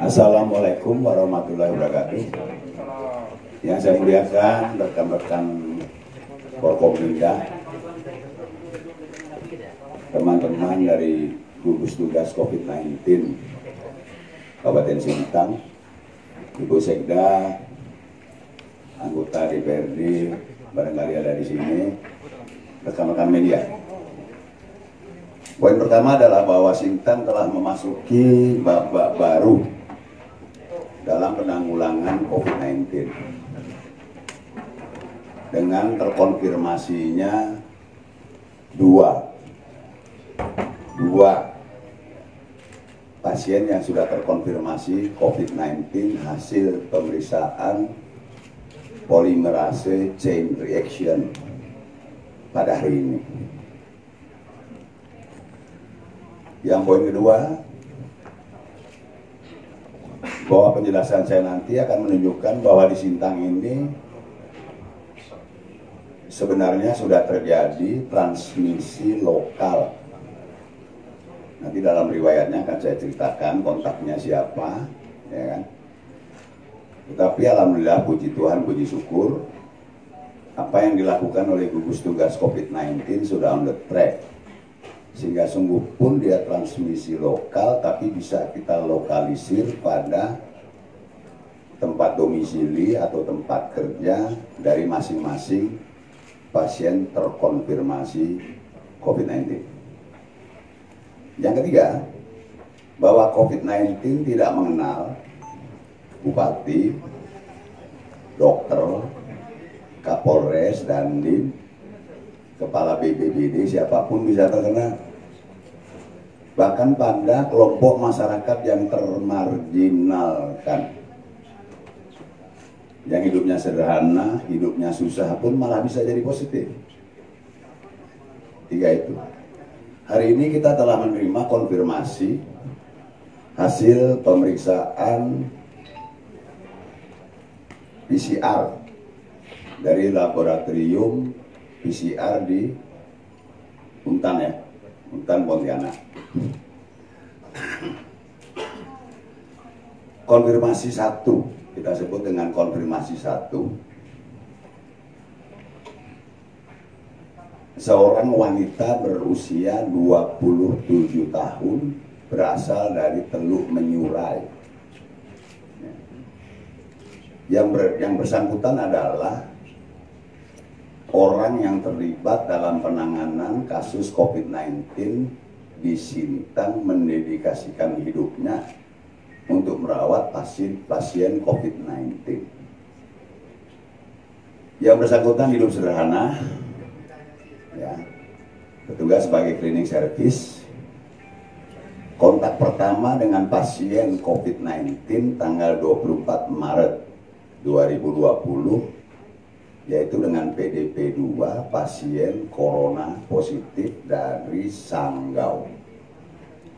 Assalamualaikum warahmatullahi wabarakatuh. Yang saya muliakan rekan-rekan Forkopimda, teman-teman dari gugus tugas COVID-19 Kabupaten Sintang, Ibu Sekda, anggota DPRD, barangkali ada di sini, rekan-rekan media. Poin pertama adalah bahwa Sintang telah memasuki babak baru dalam penanggulangan COVID-19 dengan terkonfirmasinya dua pasien yang sudah terkonfirmasi COVID-19 hasil pemeriksaan polimerase chain reaction pada hari ini. Yang poin kedua, bahwa penjelasan saya nanti akan menunjukkan bahwa di Sintang ini sebenarnya sudah terjadi transmisi lokal. Nanti dalam riwayatnya akan saya ceritakan kontaknya siapa, ya kan? Tetapi alhamdulillah, puji Tuhan, puji syukur, apa yang dilakukan oleh gugus tugas COVID-19 sudah on the track. Sehingga sungguh pun dia transmisi lokal, tapi bisa kita lokalisir pada tempat domisili atau tempat kerja dari masing-masing pasien terkonfirmasi COVID-19. Yang ketiga, bahwa COVID-19 tidak mengenal bupati, dokter, kapolres, dandim, kepala BPBD, siapapun bisa terkena. Bahkan pada kelompok masyarakat yang termarginalkan, yang hidupnya sederhana, hidupnya susah pun malah bisa jadi positif. Tiga itu. Hari ini kita telah menerima konfirmasi hasil pemeriksaan PCR dari laboratorium PCR di Untan, ya, Untan Pontianak. Konfirmasi 1, kita sebut dengan konfirmasi 1. Seorang wanita berusia 27 tahun berasal dari Teluk Menyurai. Yang bersangkutan adalah orang yang terlibat dalam penanganan kasus COVID-19 di Sintang, mendedikasikan hidupnya untuk merawat pasien COVID-19. Yang bersangkutan hidup sederhana, ya, bertugas sebagai cleaning service. Kontak pertama dengan pasien COVID-19 tanggal 24 Maret 2020, yaitu dengan PDP 2, pasien corona positif dari Sanggau.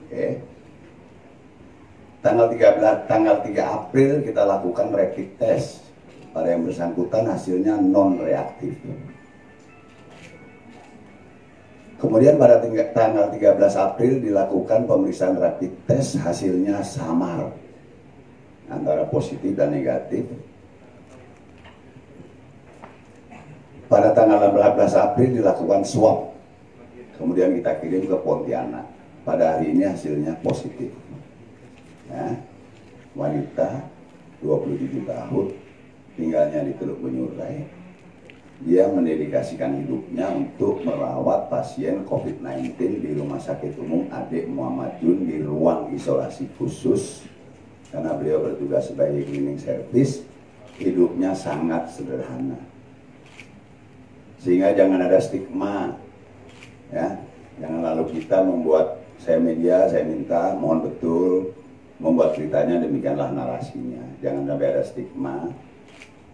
Oke. Tanggal 3 April kita lakukan rapid test. Pada yang bersangkutan hasilnya non reaktif. Kemudian pada tanggal 13 April dilakukan pemeriksaan rapid test, hasilnya samar antara positif dan negatif. Pada tanggal 18 April dilakukan swab, kemudian kita kirim ke Pontianak. Pada hari ini hasilnya positif. Ya, wanita 27 tahun, tinggalnya di Teluk Menyurai. Dia mendedikasikan hidupnya untuk merawat pasien COVID-19 di Rumah Sakit Umum Adik Muhammad Jun di ruang isolasi khusus. Karena beliau bertugas sebagai cleaning service, hidupnya sangat sederhana. Sehingga jangan ada stigma, ya, jangan lalu kita membuat, saya media, saya minta, mohon betul, membuat ceritanya demikianlah narasinya. Jangan sampai ada stigma.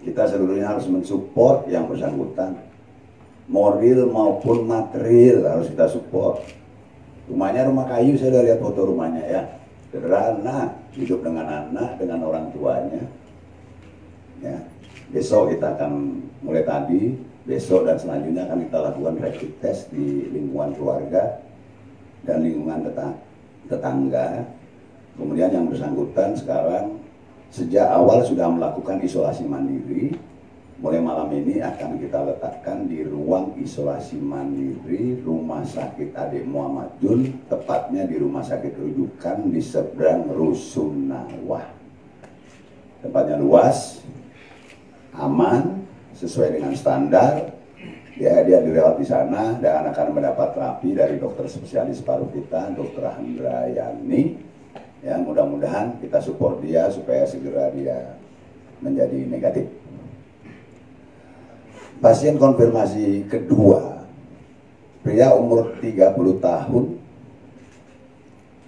Kita seluruhnya harus mensupport yang bersangkutan, moral maupun material harus kita support. Rumahnya rumah kayu, saya udah lihat foto rumahnya, ya, sederhana, hidup dengan anak, dengan orang tuanya. Ya, besok kita akan mulai tadi. Besok dan selanjutnya akan kita lakukan rapid test di lingkungan keluarga dan lingkungan tetangga Kemudian yang bersangkutan sekarang sejak awal sudah melakukan isolasi mandiri. Mulai malam ini akan kita letakkan di ruang isolasi mandiri Rumah Sakit Ade Muhammad Jun, tepatnya di rumah sakit rujukan di seberang Rusunawa. Tempatnya luas, aman, sesuai dengan standar. Dia dirawat di sana dan akan mendapat terapi dari dokter spesialis paru kita, Dr. Handrayani. Ya, mudah-mudahan kita support dia supaya segera dia menjadi negatif. Pasien konfirmasi kedua, pria umur 30 tahun,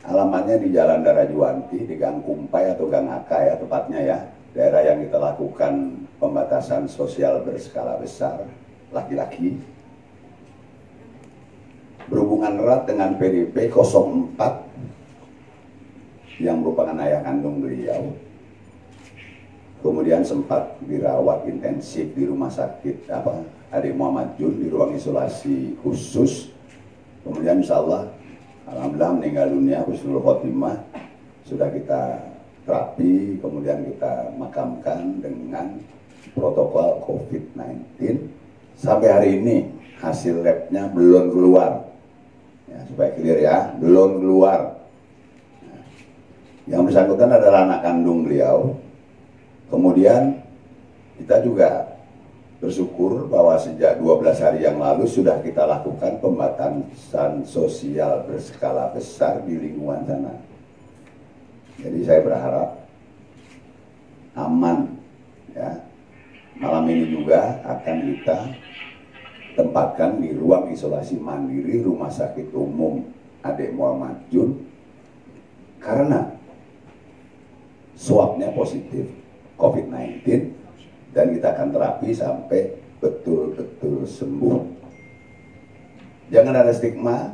alamatnya di Jalan Darajuwanti, di Gang Kumpai atau Gang Aka ya tepatnya ya, daerah yang kita lakukan pembatasan sosial berskala besar, laki-laki, berhubungan erat dengan PDP 04 yang merupakan ayah kandung beliau. Kemudian sempat dirawat intensif di rumah sakit Ade Muhammad Jun di ruang isolasi khusus. Kemudian insya Allah alhamdulillah meninggal dunia husnul khotimah, sudah kita terapi, kemudian kita makamkan dengan protokol COVID-19. Sampai hari ini hasil labnya belum keluar ya, supaya clear ya, belum keluar. Nah, yang bersangkutan adalah anak kandung beliau. Kemudian kita juga bersyukur bahwa sejak 12 hari yang lalu sudah kita lakukan pembatasan sosial berskala besar di lingkungan sana. Jadi saya berharap aman ya. Malam ini juga akan kita tempatkan di ruang isolasi mandiri Rumah Sakit Umum Ade Muhammad Jun karena swabnya positif COVID-19 dan kita akan terapi sampai betul-betul sembuh. Jangan ada stigma.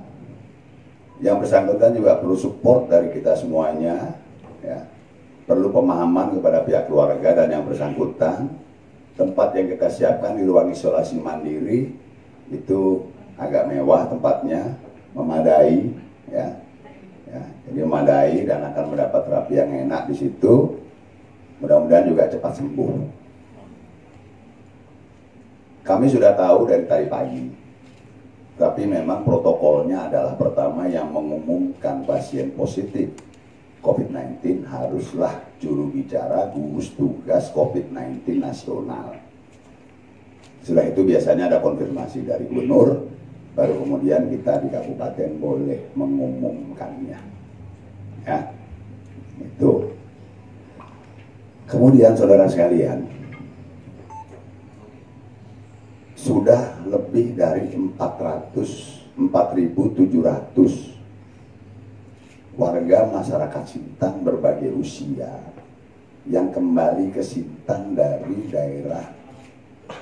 Yang bersangkutan juga perlu support dari kita semuanya ya. Perlu pemahaman kepada pihak keluarga dan yang bersangkutan. Tempat yang kita siapkan di ruang isolasi mandiri itu agak mewah tempatnya, memadai ya. Jadi memadai dan akan mendapat terapi yang enak di situ. Mudah-mudahan juga cepat sembuh. Kami sudah tahu dari tadi pagi, tapi memang protokolnya adalah pertama yang mengumumkan pasien positif COVID-19 haruslah juru bicara gugus tugas COVID-19 nasional. Setelah itu biasanya ada konfirmasi dari gubernur, baru kemudian kita di kabupaten boleh mengumumkannya. Ya, itu. Kemudian saudara sekalian, sudah lebih dari 4.700 warga masyarakat Sintang berbagai usia yang kembali ke Sintang dari daerah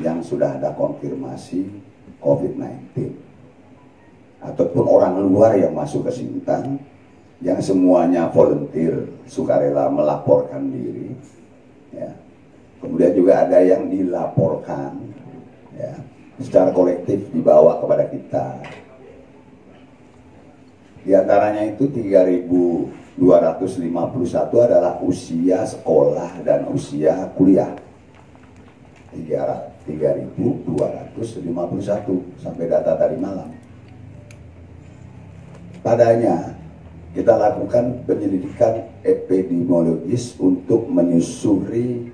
yang sudah ada konfirmasi COVID-19 ataupun orang luar yang masuk ke Sintang yang semuanya volunteer sukarela melaporkan diri ya. Kemudian juga ada yang dilaporkan ya, secara kolektif dibawa kepada kita. Di antaranya itu 3.251 adalah usia sekolah dan usia kuliah. 3.251 sampai data tadi malam. Padanya kita lakukan penyelidikan epidemiologis untuk menyusuri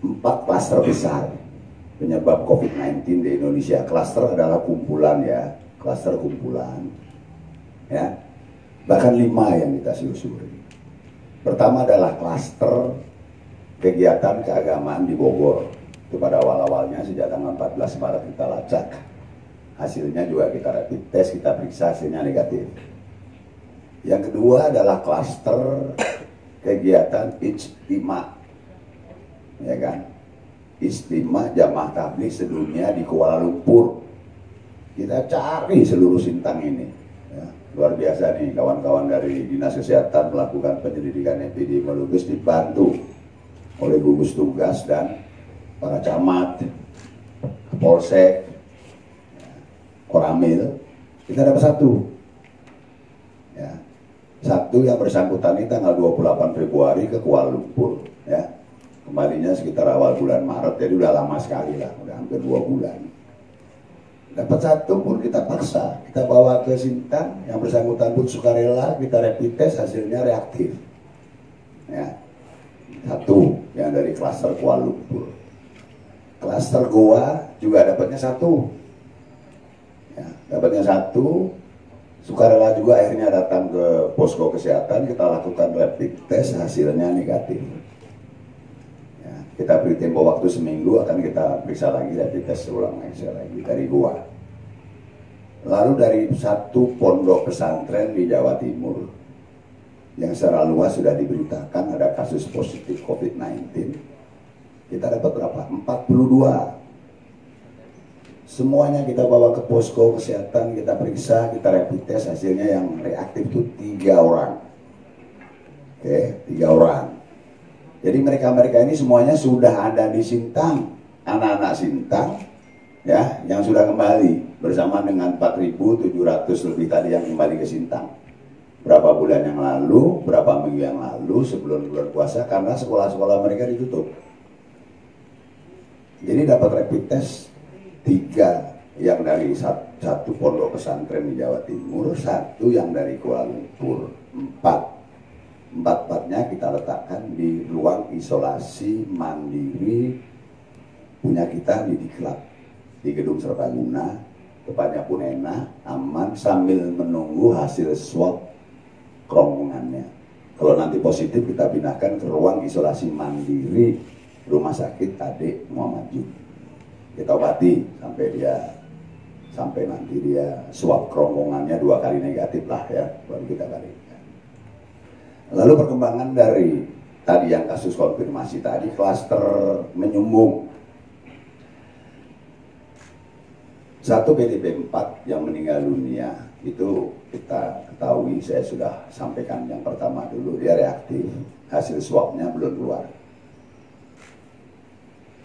4 klaster besar penyebab COVID-19 di Indonesia. Klaster adalah kumpulan ya, klaster kumpulan ya, bahkan 5 yang kita susuri. Pertama adalah klaster kegiatan keagamaan di Bogor. Itu pada awal-awalnya sejak tanggal 14 Maret kita lacak, hasilnya juga kita rapid test, kita periksa hasilnya negatif. Yang kedua adalah klaster kegiatan ijtima, ya kan? Ijtima jamaah tabligh sedunia di Kuala Lumpur. Kita cari seluruh Sintang ini. Ya, luar biasa nih kawan-kawan dari Dinas Kesehatan melakukan penyelidikan epidemiologis dibantu oleh gugus tugas dan para camat, polsek, Koramil. Kita dapat 1. Ya. Satu, yang bersangkutan ini tanggal 28 Februari ke Kuala Lumpur, ya. Kembalinya sekitar awal bulan Maret, jadi udah lama sekali lah, udah hampir 2 bulan. Dapat satu pun kita paksa, kita bawa ke Sintang, yang bersangkutan pun sukarela, kita rapid test, hasilnya reaktif. Ya. Satu, yang dari klaster Kuala Lumpur. Klaster Goa juga dapatnya satu. Ya, dapatnya satu. Sukarela juga akhirnya datang ke posko kesehatan, kita lakukan rapid test, hasilnya negatif. Ya, kita beri tempo waktu seminggu, akan kita periksa lagi rapid test ulang lagi dari Goa. Lalu dari satu pondok pesantren di Jawa Timur, yang secara luas sudah diberitakan ada kasus positif COVID-19, kita dapat berapa? 42. Semuanya kita bawa ke posko kesehatan, kita periksa, kita rapid test, hasilnya yang reaktif itu 3 orang. Oke, 3 orang. Jadi mereka-mereka ini semuanya sudah ada di Sintang, anak-anak Sintang, ya, yang sudah kembali bersama dengan 4.700 lebih tadi yang kembali ke Sintang. Berapa bulan yang lalu, berapa minggu yang lalu sebelum bulan puasa, karena sekolah-sekolah mereka ditutup. Jadi dapat rapid test 3 yang dari satu pondok pesantren di Jawa Timur, 1 yang dari Kuala Lumpur, 4-4-nya kita letakkan di ruang isolasi mandiri punya kita di Diklat, di Gedung Serbaguna, tempatnya pun enak, aman, sambil menunggu hasil swab kerongkongannya. Kalau nanti positif kita pindahkan ke ruang isolasi mandiri Rumah Sakit Adik Muhammad Jum. Kita obati sampai nanti dia swab kerongkongannya 2 kali negatif lah ya, baru kita balikan. Lalu perkembangan dari tadi yang kasus konfirmasi tadi, klaster menyumbung. 1 PDP 4 yang meninggal dunia itu kita ketahui, saya sudah sampaikan yang pertama dulu, dia reaktif, hasil swabnya belum keluar.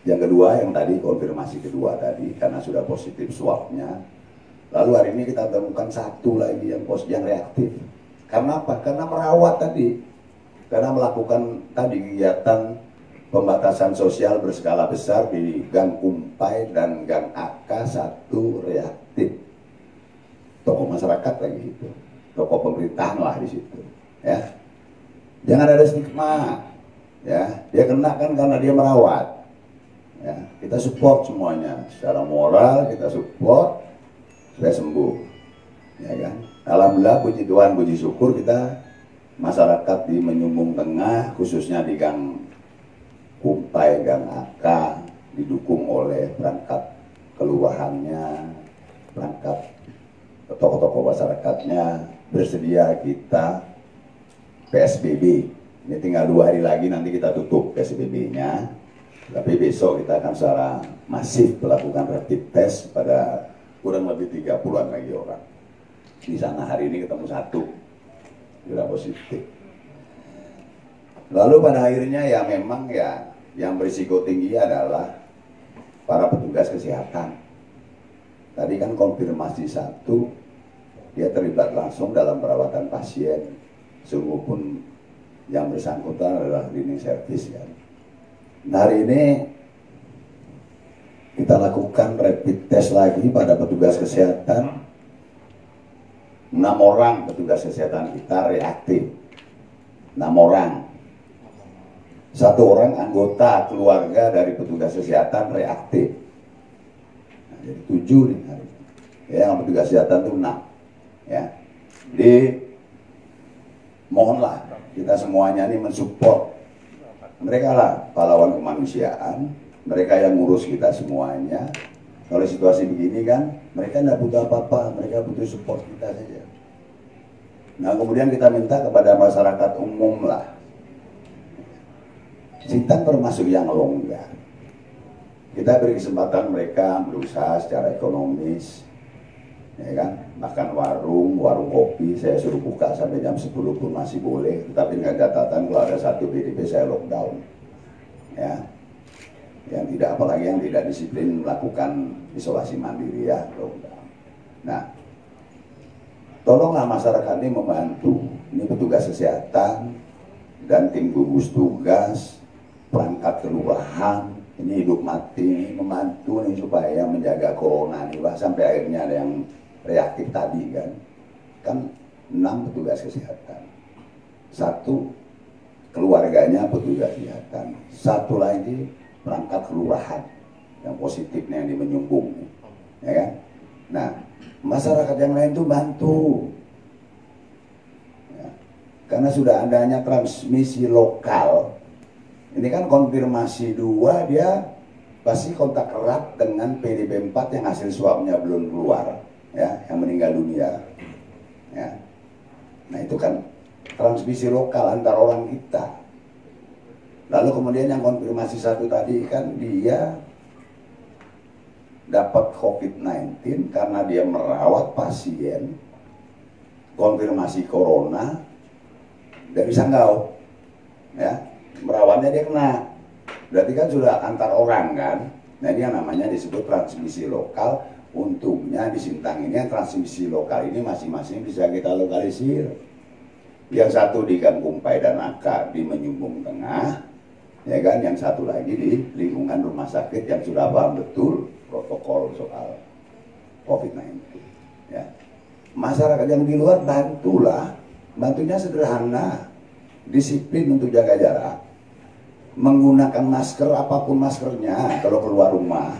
Yang kedua, yang tadi konfirmasi kedua tadi, karena sudah positif swabnya. Lalu hari ini kita temukan 1 lagi yang reaktif. Karena apa? Karena merawat tadi. Karena melakukan tadi kegiatan pembatasan sosial berskala besar di Gang Kumpai dan Gang AK, 1 reaktif. Tokoh masyarakat lagi itu. Tokoh pemerintahan lah di situ. Ya. Jangan ada stigma. Ya, dia kena kan karena dia merawat. Ya, kita support semuanya secara moral, kita support supaya sembuh, ya kan? Alhamdulillah, puji Tuhan, puji syukur, kita masyarakat di Menyumbung Tengah, khususnya di Gang Kumpai, Gang AK, didukung oleh perangkat kelurahannya, perangkat tokoh-tokoh masyarakatnya, bersedia kita PSBB. Ini tinggal 2 hari lagi nanti kita tutup PSBB-nya. Tapi besok kita akan secara masif melakukan rapid test pada kurang lebih 30-an lagi orang. Di sana hari ini ketemu 1 sudah positif. Lalu pada akhirnya ya memang ya yang berisiko tinggi adalah para petugas kesehatan. Tadi kan konfirmasi 1, dia terlibat langsung dalam perawatan pasien. Sungguh pun yang bersangkutan adalah cleaning service kan. Nah, hari ini kita lakukan rapid test lagi pada petugas kesehatan. 6 orang petugas kesehatan kita reaktif. 6 orang. 1 orang anggota keluarga dari petugas kesehatan reaktif. Nah, jadi 7 nih hari ini. Ya, yang petugas kesehatan itu 6. Ya. Jadi mohonlah kita semuanya ini mensupport. Mereka lah pahlawan kemanusiaan, mereka yang ngurus kita semuanya. Kalau situasi begini kan, mereka tidak butuh apa-apa, mereka butuh support kita saja. Nah, kemudian kita minta kepada masyarakat umum lah. Sintang termasuk yang longgar. Kita beri kesempatan mereka berusaha secara ekonomis, ya kan, makan warung kopi saya suruh buka sampai jam 10 pun masih boleh, tapi dengan catatan kalau ada 1 PDP saya lockdown, ya, yang tidak, apalagi yang tidak disiplin melakukan isolasi mandiri ya lockdown. Nah, tolonglah masyarakat ini membantu. Ini petugas kesehatan dan tim gugus tugas, perangkat kelurahan, ini hidup mati ini membantu nih supaya menjaga corona nih, bah, sampai akhirnya ada yang reaktif tadi kan 6 petugas kesehatan, 1 keluarganya petugas kesehatan, 1 lagi perangkat kelurahan yang positifnya yang menyumbung, ya kan? Nah, masyarakat yang lain tuh bantu, ya, karena sudah adanya transmisi lokal. Ini kan konfirmasi 2, dia pasti kontak erat dengan PDP 4 yang hasil swabnya belum keluar, ya, yang meninggal dunia, ya. Nah itu kan transmisi lokal antar orang kita. Lalu kemudian yang konfirmasi 1 tadi kan dia dapat COVID-19 karena dia merawat pasien konfirmasi corona dari Sanggau, ya. Merawatnya dia kena, berarti kan sudah antar orang kan. Nah ini yang namanya disebut transmisi lokal. Untungnya di Sintang ini transmisi lokal ini masing-masing bisa kita lokalisir. Yang 1 di Gang Kumpai dan Aka di Menyumbung Tengah, ya kan, yang 1 lagi di lingkungan rumah sakit yang sudah paham betul protokol soal COVID-19, ya. Masyarakat yang di luar bantulah, bantunya sederhana, disiplin untuk jaga jarak, menggunakan masker apapun maskernya kalau keluar rumah,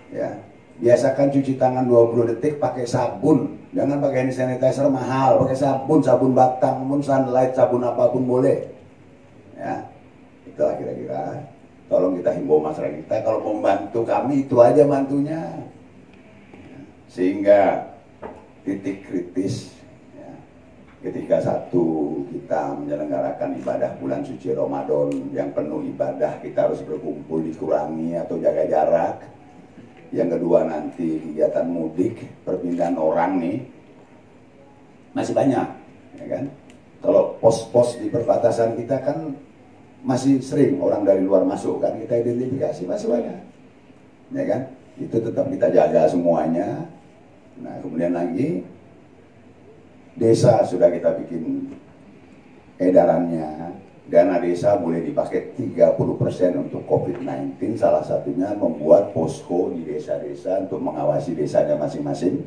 ya. Biasakan cuci tangan 20 detik pakai sabun, jangan pakai hand sanitizer mahal, pakai sabun batang, sunlight, sabun apapun boleh, ya. Itulah kira-kira. Tolong kita himbau masyarakat kita, kalau membantu kami itu aja bantunya, sehingga titik kritis, ya, ketika 1 kita menyelenggarakan ibadah bulan suci Ramadan yang penuh ibadah, kita harus berkumpul dikurangi atau jaga jarak. Yang kedua nanti kegiatan mudik, perpindahan orang nih masih banyak, ya kan. Kalau pos-pos di perbatasan kita kan masih sering orang dari luar masuk kan, kita identifikasi masih banyak, ya kan. Itu tetap kita jaga semuanya. Nah kemudian lagi desa sudah kita bikin edarannya, dana desa boleh dipakai 30% untuk COVID-19, salah satunya membuat posko di desa-desa untuk mengawasi desanya masing-masing,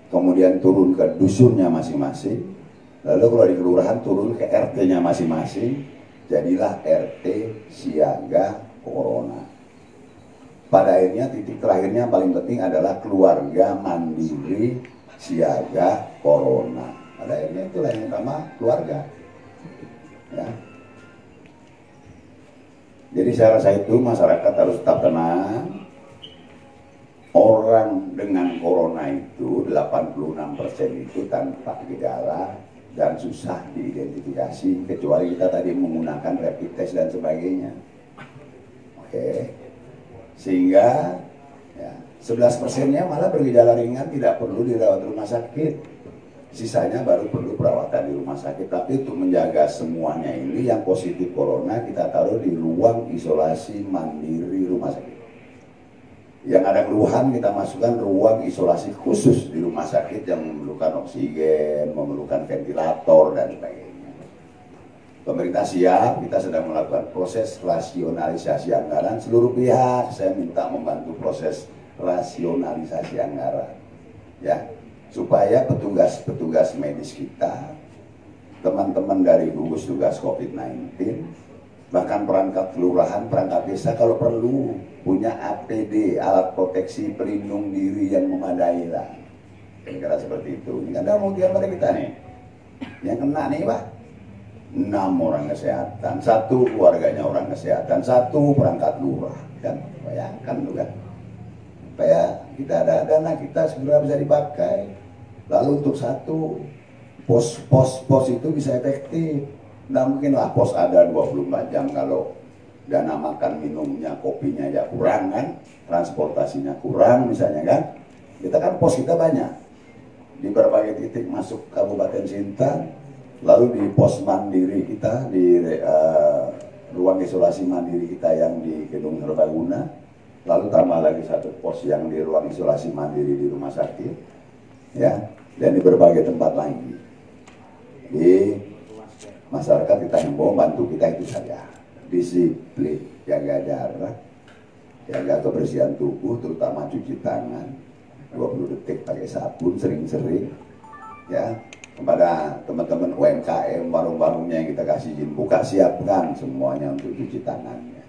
kemudian turun ke dusunnya masing-masing, lalu kalau di kelurahan turun ke RT-nya masing-masing, jadilah RT siaga corona. Pada akhirnya titik terakhirnya paling penting adalah keluarga mandiri siaga corona. Pada akhirnya itulah yang utama, keluarga, ya. Jadi saya rasa itu masyarakat harus tetap tenang. Orang dengan corona itu 86% itu tanpa gejala dan susah diidentifikasi, kecuali kita tadi menggunakan rapid test dan sebagainya. Oke. Sehingga ya, 11%-nya malah bergejala ringan, tidak perlu dirawat rumah sakit. Sisanya baru perlu perawatan di rumah sakit. Tapi untuk menjaga semuanya ini yang positif corona kita taruh di ruang isolasi mandiri rumah sakit. Yang ada keluhan kita masukkan ruang isolasi khusus di rumah sakit yang memerlukan oksigen, memerlukan ventilator dan sebagainya. Pemerintah siap, kita sedang melakukan proses rasionalisasi anggaran. Seluruh pihak saya minta membantu proses rasionalisasi anggaran, ya, supaya petugas-petugas medis kita, teman-teman dari gugus tugas COVID-19, bahkan perangkat kelurahan, perangkat desa kalau perlu punya APD, alat proteksi pelindung diri yang memadai lah. Kira-kira seperti itu. Ini kan mau diantara kita nih, yang kena nih Pak, 6 orang kesehatan, 1 keluarganya orang kesehatan, 1 perangkat lurah, kan? Bayangkan tuh kan. Supaya kita ada dana kita segera bisa dipakai. Lalu untuk 1 pos itu bisa efektif. Nah mungkinlah pos ada 24 jam kalau dana makan minumnya, kopinya ya kurang kan, transportasinya kurang misalnya kan. Kita kan pos kita banyak di berbagai titik masuk Kabupaten Sintang, lalu di pos mandiri kita di ruang isolasi mandiri kita yang di Gedung Serbaguna, lalu tambah lagi 1 pos yang di ruang isolasi mandiri di rumah sakit, ya. dan di berbagai tempat lagi. Jadi masyarakat kita himbau, bantu kita itu saja, disiplin, jaga jarak, jaga kebersihan tubuh, terutama cuci tangan 20 detik pakai sabun sering-sering, ya. Kepada teman-teman UMKM, warung-warungnya yang kita kasih izin buka, siapkan semuanya untuk cuci tangannya,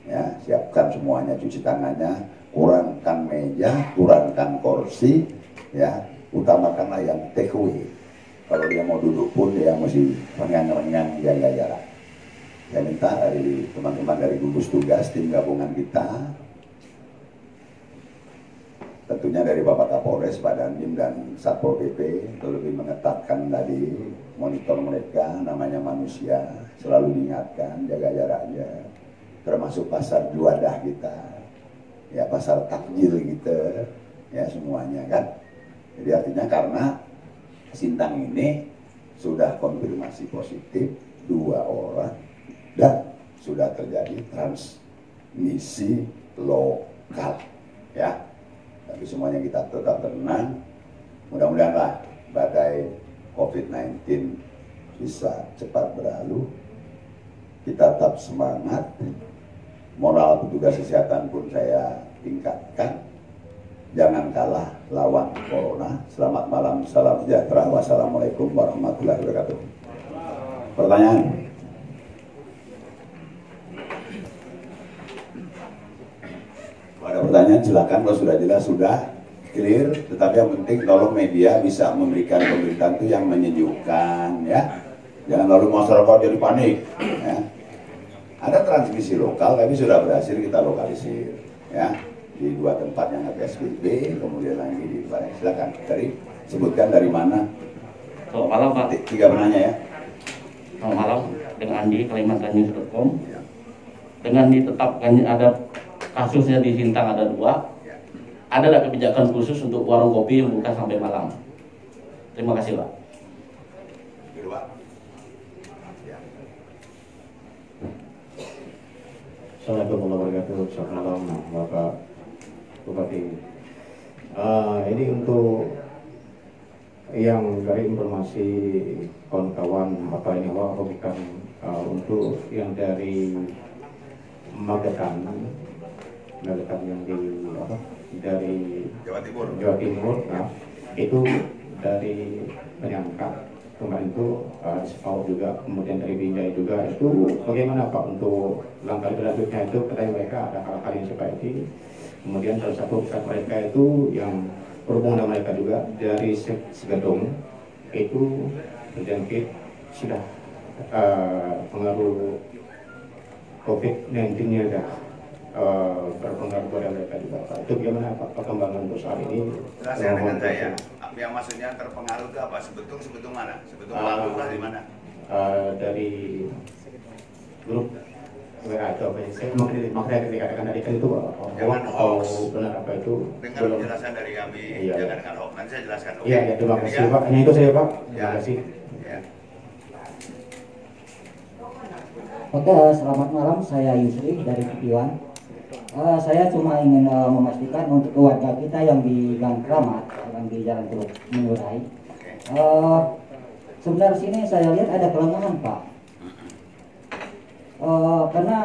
ya, siapkan semuanya cuci tangannya, kurangkan meja, kurangkan kursi, ya, utamakanlah yang take away. Kalau dia mau duduk pun dia mesti renggang-renggang, jaga jarak. Saya minta dari teman-teman dari gugus tugas tim gabungan kita, tentunya dari Bapak Kapolres, Pak Dandim dan Satpol PP, untuk lebih mengetatkan tadi monitor mereka, namanya manusia, selalu diingatkan jaga jaraknya, termasuk pasar juadah kita, ya, pasar takjil kita, ya, semuanya kan. Jadi artinya karena Sintang ini sudah konfirmasi positif 2 orang dan sudah terjadi transmisi lokal, ya. Tapi semuanya kita tetap tenang. Mudah-mudahanlah badai COVID-19 bisa cepat berlalu. Kita tetap semangat. Moral petugas kesehatan pun saya tingkatkan. Jangan kalah lawan corona. Selamat malam, salam sejahtera. Wassalamualaikum warahmatullahi wabarakatuh. Pertanyaan? Ada pertanyaan silakan, kalau sudah jelas sudah clear, tetapi yang penting tolong media bisa memberikan pemberitaan itu yang menyejukkan, ya. Jangan lalu masyarakat jadi panik, ya. Ada transmisi lokal tapi sudah berhasil kita lokalisir, ya, di 2 tempat yang ada PSBB, kemudian lagi di tempat. Silakan, sebutkan dari mana. Selamat malam Pak. 3 penanya, ya. Selamat malam, dengan Andi, kalimantannews.com. Dengan ditetapkan ada kasusnya di Sintang ada 2, ada nggak kebijakan khusus untuk warung kopi yang buka sampai malam? Terima kasih Pak. Assalamualaikum warahmatullahi wabarakatuh. Selamat malam Bapak Bupati. Ini untuk yang dari informasi kawan-kawan apa ini bukan untuk yang dari Magetan yang di dari Jawa Timur, nah, itu dari penyangka kemarin itu Sepau juga, kemudian dari Binjai juga. Itu bagaimana Pak untuk langkah berlanjutnya? Itu katanya mereka ada hal-hal yang seperti ini. Kemudian salah satu pusat mereka itu yang berhubungan dengan mereka juga dari Segedung itu terjangkit sudah pengaruh COVID-19-nya dah berpengaruh pada mereka juga Pak. Itu gimana Pak perkembangan untuk saat ini? Jelaskan dengan saya, yang maksudnya terpengaruh itu apa? Sebetung mana? Sebetung lalu di mana? Dari grup WA itu apa ya? Saya makanya dikatakan tadi kan itu jangan hoax. Benar apa itu? Dengar penjelasan dari kami, iya, jangan dengan hoax. Nanti saya jelaskan. Iya, ya, terima kasih Pak. Hanya itu saya Pak. Terima kasih. Ya. Oke, selamat malam. Saya Yusri dari Kipiwan. Saya cuma ingin memastikan untuk keluarga kita yang di Gang Kramat, yang di Jalan Teluk Menyurai. Sebenarnya sini saya lihat ada kelemahan Pak. Karena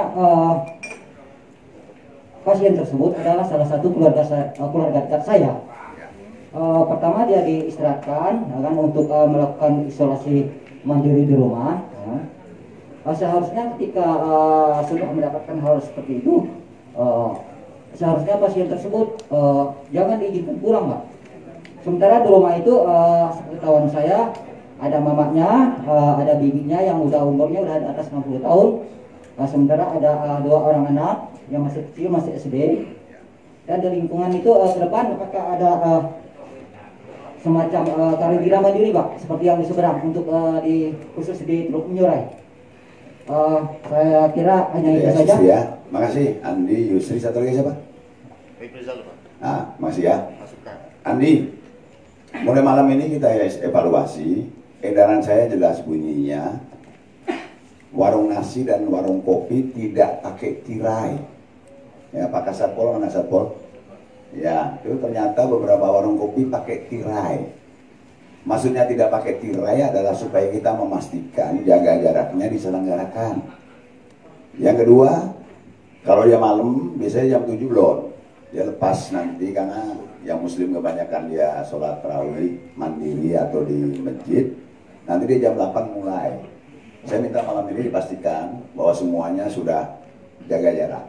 pasien tersebut adalah salah satu keluarga dekat saya. Pertama dia diistirahatkan kan, untuk melakukan isolasi mandiri di rumah. Seharusnya ketika sudah mendapatkan hal seperti itu, seharusnya pasien tersebut jangan diizinkan pulang Pak. Sementara di rumah itu seperti kawan saya ada mamanya, ada bibinya yang udah umurnya udah di atas 60 tahun. Sementara ada 2 orang anak yang masih kecil, masih SD. Dan di lingkungan itu ke depan apakah ada semacam karantina mandiri Pak, seperti yang di seberang untuk di khusus di Teluk Menyurai. Saya kira hanya itu saja. Ya, makasih Andi, Yusri, satu lagi siapa? Nah, masih ya. Andi, mulai malam ini kita evaluasi. Edaran saya jelas bunyinya, warung nasi dan warung kopi tidak pakai tirai. Ya, Pak Kasatpol, mana Satpol? Ya, itu ternyata beberapa warung kopi pakai tirai. Maksudnya tidak pakai tirai adalah supaya kita memastikan jaga jaraknya diselenggarakan. Yang kedua, kalau dia malam, biasanya jam 7 belum. Dia lepas nanti karena yang muslim kebanyakan dia sholat tarawih mandiri atau di masjid. Nanti dia jam 8 mulai. Saya minta malam ini dipastikan bahwa semuanya sudah jaga jarak.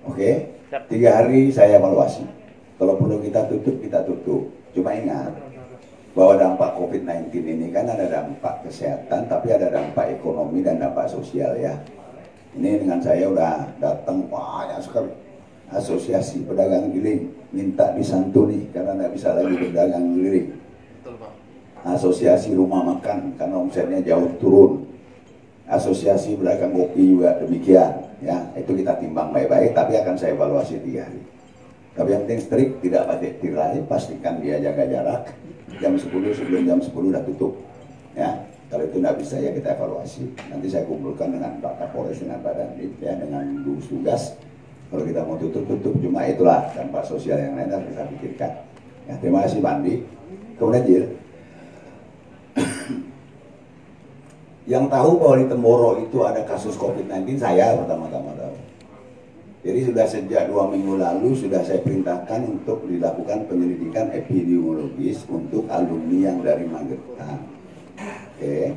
Oke? 3 hari saya evaluasi. Kalau perlu kita tutup, kita tutup. Cuma ingat, bahwa dampak COVID-19 ini kan ada dampak kesehatan, tapi ada dampak ekonomi dan dampak sosial ya. Ini dengan saya udah datang banyak sekali asosiasi pedagang keliling minta disantuni karena nggak bisa lagi berdagang keliling. Asosiasi rumah makan karena omsetnya jauh turun. Asosiasi pedagang kopi juga demikian ya. Itu kita timbang baik-baik, tapi akan saya evaluasi 3 hari. Tapi yang penting strict, tidak pakai tirai, pastikan dia jaga jarak. Jam 10 sebelum jam 10 udah tutup ya. Kalau itu nggak bisa ya kita evaluasi. Nanti saya kumpulkan dengan Pak Kapolres, dengan Badan Dit ya, dengan gugus tugas. Kalau kita mau tutup, cuma itulah dampak sosial yang lain harus kita pikirkan ya. Terima kasih Pak Andi. Kemudian Jil, yang tahu bahwa di Temboro itu ada kasus COVID-19 saya pertama-tama tahu. Jadi sudah sejak 2 minggu lalu sudah saya perintahkan untuk dilakukan penyelidikan epidemiologis untuk alumni yang dari Magetan. Oke.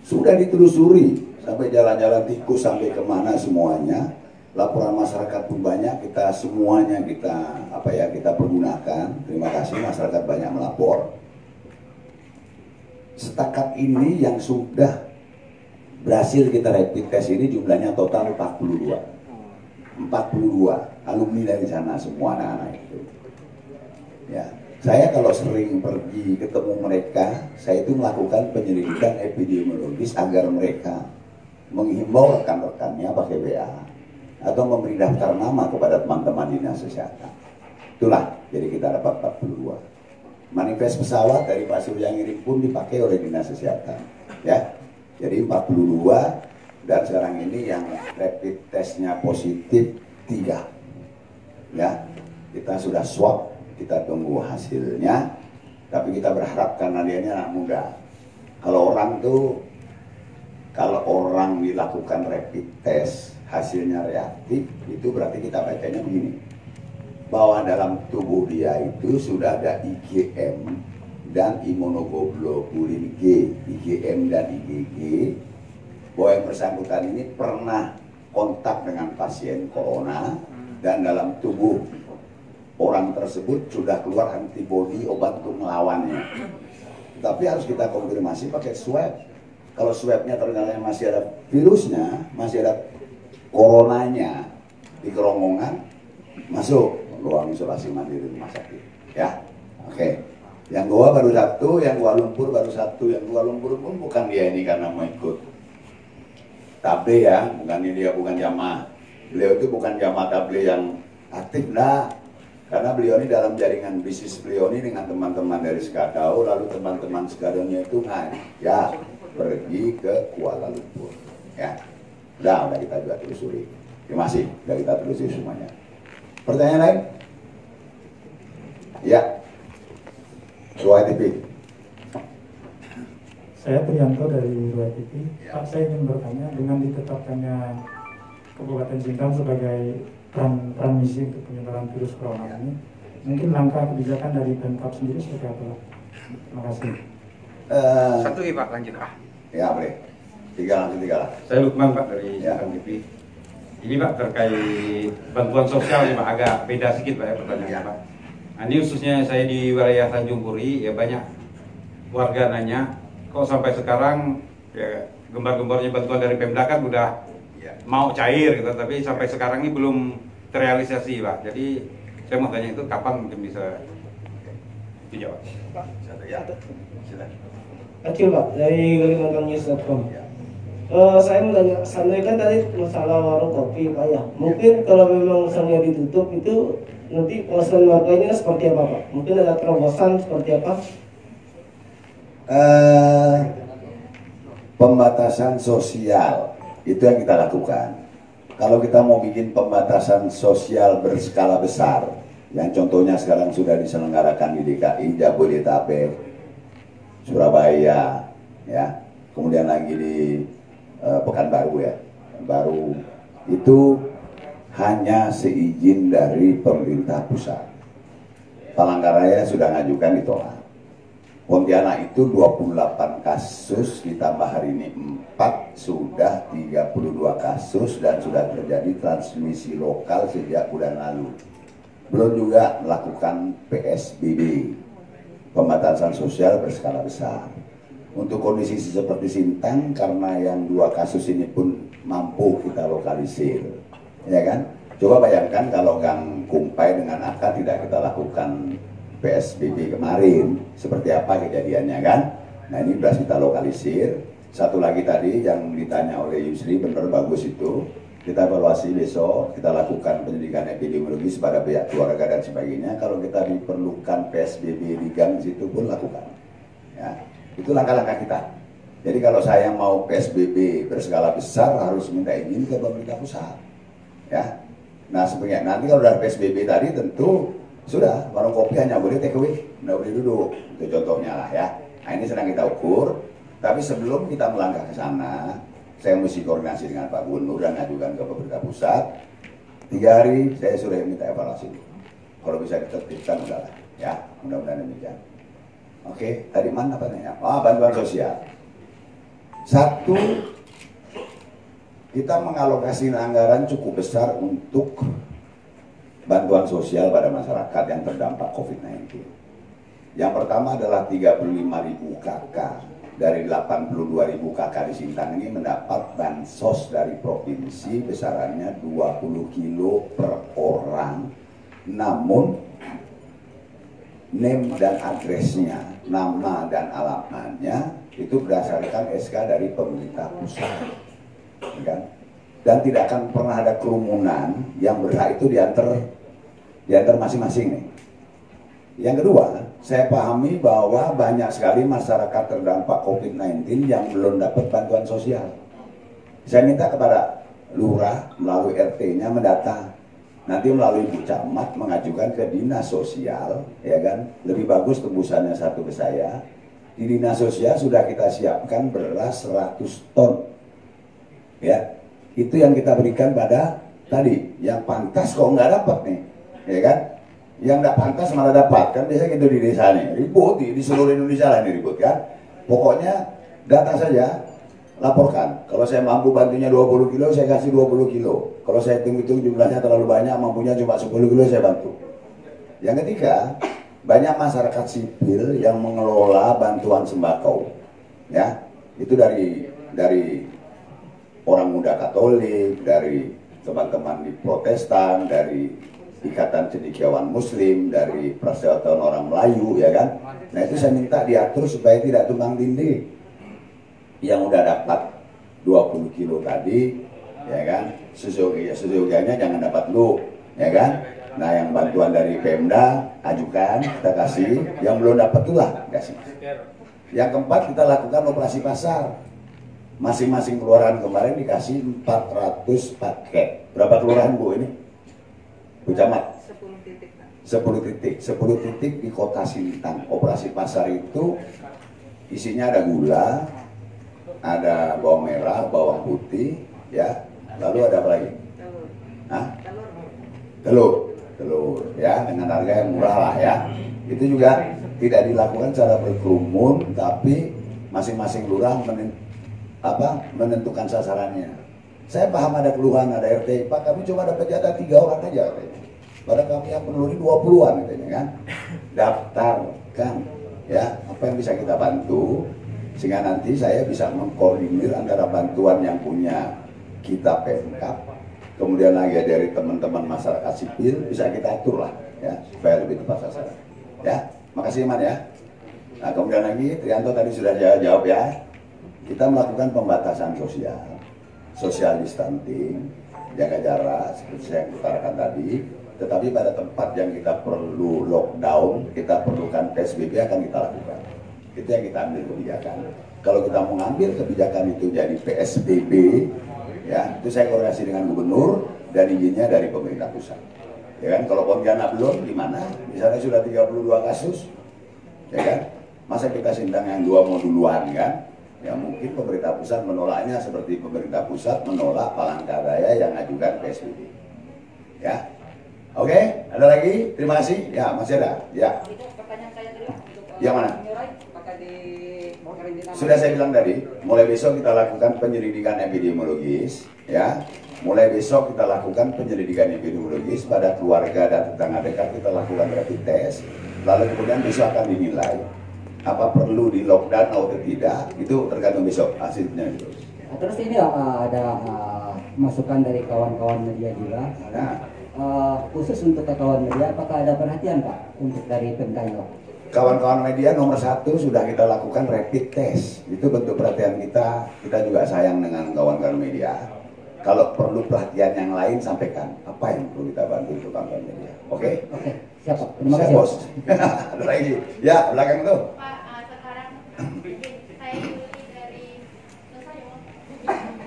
Sudah ditelusuri sampai jalan-jalan tikus sampai kemana semuanya. Laporan masyarakat pun banyak, kita semuanya kita pergunakan. Terima kasih masyarakat banyak melapor. Setakat ini yang sudah berhasil kita rapid test ini jumlahnya total 42 alumni dari sana semua anak-anak itu. Ya, saya kalau sering pergi ketemu mereka, saya itu melakukan penyelidikan epidemiologis agar mereka menghimbau rekan-rekannya pakai WA atau memberi daftar nama kepada teman-teman dinas kesehatan. Itulah, jadi kita dapat 42. Manifest pesawat dari Pak Surya ngirim pun dipakai oleh dinas kesehatan. Ya, jadi 42. Dan sekarang ini yang rapid testnya positif 3 ya, kita sudah swab, kita tunggu hasilnya. Tapi kita berharap karena dia ini anak muda, kalau orang dilakukan rapid test hasilnya reaktif, itu berarti kita bacanya begini, bahwa dalam tubuh dia itu sudah ada IgM dan imunoglobulin G, IgM dan IgG, bahwa yang bersangkutan ini pernah kontak dengan pasien corona dan dalam tubuh orang tersebut sudah keluar antibodi obat untuk melawannya. Tapi harus kita konfirmasi pakai swab. Kalau swabnya ternyata masih ada virusnya, masih ada coronanya di kerongkongan, masuk ruang isolasi mandiri rumah sakit. Ya, oke. Yang Goa baru 1, yang Kuala Lumpur baru 1. Yang Kuala Lumpur pun bukan dia ini karena mau ikut tabligh ya, bukan jamaah. Beliau itu bukan jamaah tabligh yang aktif, nah. Karena beliau ini dalam jaringan bisnis beliau ini dengan teman-teman dari Skadau, lalu teman-teman Skadaunya itu ya pergi ke Kuala Lumpur. Ya, udah kita juga telusuri. Terima kasih, udah kita telusuri semuanya. Pertanyaan lain? Ya, Suai TV. Saya Prianto dari Ruai TV. Pak, saya ingin bertanya, dengan ditetapkannya Kabupaten Sintang sebagai transmisi untuk penyebaran virus corona ini, mungkin langkah kebijakan dari Pemkab sendiri seperti apa? Terima kasih. Satu ya Pak, lanjut. Ya boleh. 3 lah. Saya Lukman Pak dari Sintang TV. Ini Pak terkait bantuan sosial ya Pak, agak beda sedikit Pak ya pertanyaannya Pak. Nah, ini khususnya saya di wilayah Tanjung Puri, ya banyak warga nanya, kok sampai sekarang ya gembar-gembornya bantuan dari Pemda kan udah mau cair gitu, tapi sampai sekarang ini belum terrealisasi Pak. Jadi saya mau tanya itu kapan mungkin bisa dijawab? Pak, ya, silakan. Kecil Pak, dari Kalimantan News.com. Saya mau tanya, Sandra kan tadi masalah warung kopi Pak ya. Mungkin kalau memang misalnya ditutup itu nanti penghasilan warganya seperti apa Pak? Mungkin ada terobosan seperti apa? Pembatasan sosial itu yang kita lakukan. Kalau kita mau bikin pembatasan sosial berskala besar, yang contohnya sekarang sudah diselenggarakan di DKI, Jabodetabek, Surabaya, ya, kemudian lagi di Pekanbaru ya, baru itu hanya seizin dari pemerintah pusat. Palangkaraya sudah ngajukan ditolak. Pontianak itu 28 kasus ditambah hari ini 4, sudah 32 kasus dan sudah terjadi transmisi lokal sejak bulan lalu. Belum juga melakukan PSBB, pembatasan sosial berskala besar. Untuk kondisi seperti Sintang, karena yang 2 kasus ini pun mampu kita lokalisir, ya kan? Coba bayangkan kalau Gang Kumpai dengan AK tidak kita lakukan PSBB kemarin, seperti apa kejadiannya kan? Nah ini sudah kita lokalisir. Satu lagi tadi yang ditanya oleh Yusri, benar bagus itu. Kita evaluasi besok, kita lakukan penyelidikan epidemiologis pada pihak keluarga dan sebagainya. Kalau kita diperlukan PSBB di gang situ pun lakukan. Ya, itu langkah-langkah kita. Jadi kalau saya mau PSBB berskala besar harus minta izin ke pemerintah pusat. Ya, nah sebenarnya nanti kalau udah PSBB tadi tentu sudah, warung kopi hanya boleh take away, nggak boleh duduk. Itu contohnya lah ya. Nah ini sedang kita ukur. Tapi sebelum kita melangkah ke sana, saya mesti koordinasi dengan Pak Gubernur dan ajukan ke pemerintah pusat. 3 hari saya sudah minta evaluasi. Kalau bisa ditertibkan udahlah, ya. Mudah-mudahan demikian. Oke, tadi mana pertanyaan? Bantuan sosial. 1, kita mengalokasi anggaran cukup besar untuk bantuan sosial pada masyarakat yang terdampak COVID-19. Yang pertama adalah 35.000 KK. Dari 82.000 KK di Sintang ini mendapat bansos dari provinsi besarannya 20 kilo per orang. Namun name dan addressnya, nama dan alamatnya itu berdasarkan SK dari pemerintah pusat, kan? Dan tidak akan pernah ada kerumunan, yang berhak itu diantar masing-masing nih. Yang kedua, saya pahami bahwa banyak sekali masyarakat terdampak COVID-19 yang belum dapat bantuan sosial. Saya minta kepada lurah melalui RT-nya mendata, nanti melalui Bu Camat mengajukan ke dinas sosial, ya kan? Lebih bagus tembusannya 1 ke saya. Di dinas sosial sudah kita siapkan beras 100 ton, ya. Itu yang kita berikan pada tadi, yang pantas kok nggak dapat nih, ya kan? Yang nggak pantas malah dapat, kan biasanya gitu di desa nih, ribut di seluruh Indonesia lah ini ribut kan. Pokoknya data saja, laporkan. Kalau saya mampu bantunya 20 kilo, saya kasih 20 kilo. Kalau saya hitung-hitung jumlahnya terlalu banyak, mampunya cuma 10 kilo, saya bantu. Yang ketiga, banyak masyarakat sipil yang mengelola bantuan sembako, ya. Itu dari orang muda Katolik, dari teman-teman di Protestan, dari Ikatan Cendekiawan Muslim, dari Persatuan Orang Melayu, ya kan. Nah itu saya minta diatur supaya tidak tumpang tindih. Yang udah dapat 20 kilo tadi, ya kan, sesuainya jangan dapat lu, ya kan. Nah yang bantuan dari Pemda ajukan, kita kasih. Yang belum dapat itulah kasih. Yang keempat, kita lakukan operasi pasar. Masing-masing kelurahan kemarin dikasih 400 paket. Berapa kelurahan Bu ini? Bu Camat? 10 titik. 10 titik di kota Sintang. Operasi pasar itu isinya ada gula, ada bawang merah, bawang putih, ya. Lalu ada apa lagi? Telur, ya, dengan harga yang murah lah ya. Itu juga tidak dilakukan secara berkerumun, tapi masing-masing lurah menentukan sasarannya. Saya paham ada keluhan, ada RT, Pak kami cuma dapat jatah 3 orang aja, pada kami yang penuhi 20-an katanya kan. Daftarkan ya apa yang bisa kita bantu, sehingga nanti saya bisa mengkoordinir antara bantuan yang punya kita Pemkab, kemudian lagi dari teman-teman masyarakat sipil, bisa kita atur lah ya supaya lebih tepat sasaran. Ya, makasih Iman ya. Nah kemudian lagi Trianto tadi sudah jawab ya. Kita melakukan pembatasan social distancing, jaga jarak seperti saya utarakan tadi. Tetapi pada tempat yang kita perlu lockdown, kita perlukan PSBB akan kita lakukan. Itu yang kita ambil kebijakan. Kalau kita mengambil kebijakan itu jadi PSBB, ya itu saya koordinasi dengan gubernur dan izinnya dari pemerintah pusat. Ya kan, kalau Pontianak belum gimana? Misalnya sudah 32 kasus, ya kan? Masa kita Sintang yang 2 mau duluan kan? Ya mungkin pemerintah pusat menolaknya seperti pemerintah pusat menolak Palangkaraya yang ajukan PSBB. Ya, oke, ada lagi? Terima kasih. Ya, masih ada. Ya. Pertanyaan saya tadi, Yang mana? apakah di karantina? Sudah saya bilang tadi, mulai besok kita lakukan penyelidikan epidemiologis, ya. Mulai besok kita lakukan penyelidikan epidemiologis pada keluarga dan tetangga dekat, kita lakukan rapid test. Lalu kemudian besok akan dinilai apa perlu di lockdown atau tidak, itu tergantung besok hasilnya itu. Terus ini ada masukan dari kawan-kawan media juga. Nah, Khusus untuk kawan media, apakah ada perhatian Pak untuk dari Pemda? kawan-kawan media nomor 1 sudah kita lakukan rapid test. Itu bentuk perhatian kita. Kita juga sayang dengan kawan-kawan media. Kalau perlu perhatian yang lain sampaikan. Apa yang perlu kita bantu untuk kawan-kawan media? Oke? Oke, siap Pak. Terima Siap, kasih. bos. Ada lagi? Ya, belakang tuh. Pak, sekarang saya Yuli dari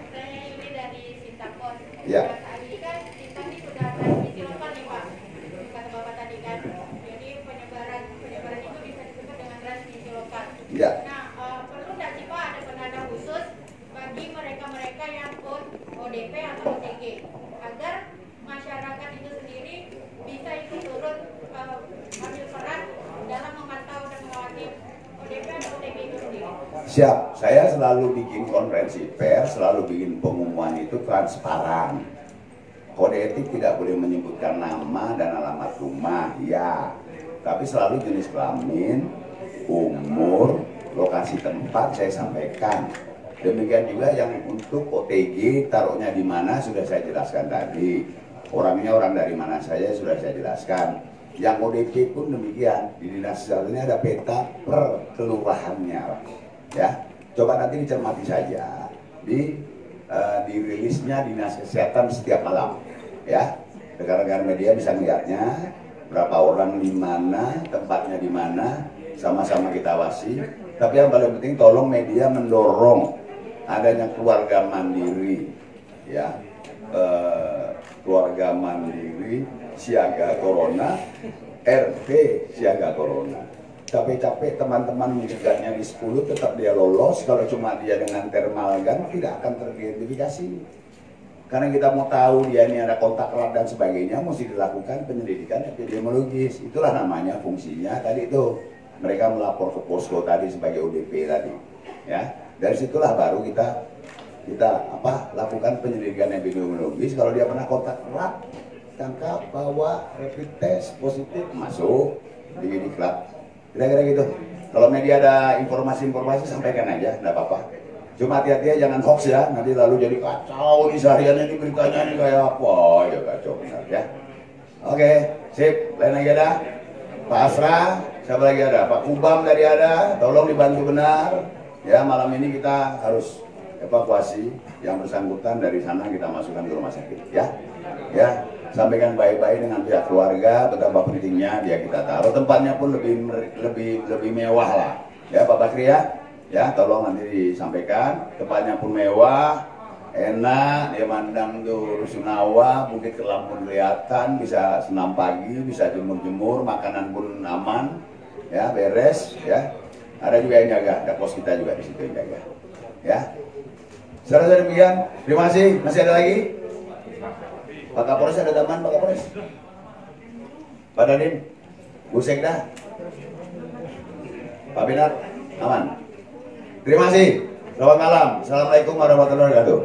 saya Yuli dari Sintakon. Ya. Saat ini kan Sintang ini sudah transmisi lokal nih Pak, kata Bapak tadi kan. Jadi penyebaran itu bisa disebut dengan transmisi lokal. Ya. Nah, perlu nggak sih Pak ada penanda khusus bagi mereka-mereka yang ODP atau OTG agar masyarakat itu sendiri bisa ikut turut ambil peran dalam memantau dan mengawasi ODP atau OTG itu sendiri. Siap, saya selalu bikin konferensi pers, selalu bikin pengumuman itu transparan. Kode etik tidak boleh menyebutkan nama dan alamat rumah, ya. Tapi selalu jenis kelamin, umur, lokasi tempat saya sampaikan. Demikian juga yang untuk OTG taruhnya di mana sudah saya jelaskan tadi. Orangnya orang dari mana saya sudah saya jelaskan. Yang ODP pun demikian. Di dinas kesehatan ada peta per kelurahannya, ya. Coba nanti dicermati saja di dirilisnya dinas kesehatan setiap malam, ya. Rekan-rekan media bisa melihatnya berapa orang di mana, tempatnya di mana, sama-sama kita awasi. Tapi yang paling penting tolong media mendorong adanya keluarga mandiri, ya. Keluarga mandiri siaga corona, RT siaga corona. Capek-capek teman-teman mencegahnya di 10 tetap dia lolos. Kalau cuma dia dengan thermal gun tidak akan teridentifikasi. Karena kita mau tahu dia ini ada kontak erat dan sebagainya, mesti dilakukan penyelidikan epidemiologis. Itulah namanya fungsinya tadi itu. Mereka melapor ke posko tadi sebagai ODP tadi, ya. Dari situlah baru kita lakukan penyelidikan epidemiologis. Kalau dia pernah kontak erat, tangkap, bawa rapid test positif, masuk di diklat. Kira-kira gitu. Kalau media ada informasi-informasi sampaikan aja, enggak apa-apa. Cuma hati-hati ya, jangan hoax ya. Nanti lalu jadi kacau di seharian ini beritanya ini kayak apa ya, kacau benar ya. Oke, sip. Lain lagi ada? Pak Asra, siapa lagi ada? Pak Kubam tadi ada. Tolong dibantu benar. Ya, malam ini kita harus evakuasi yang bersangkutan dari sana, kita masukkan ke rumah sakit ya. Ya, sampaikan baik-baik dengan pihak keluarga betapa pentingnya dia kita taruh. Tempatnya pun lebih mewah lah. Ya Pak Bakri ya. Ya, tolong nanti disampaikan. Tempatnya pun mewah, enak, dia mandang tuh Rusunawa, Bukit Kelam pun kelihatan, bisa senam pagi, bisa jemur-jemur, makanan pun aman, ya beres, ya. Ada juga yang jaga, ada pos kita juga di situ yang jaga, ya. Saudara-saudara demikian, terima kasih. Masih ada lagi? Pak Kapolres ada tambahan, Pak Kapolres? Pak Dadim, Bu Sekda, Pak Binar, aman. Terima kasih. Selamat malam. Assalamualaikum warahmatullahi wabarakatuh.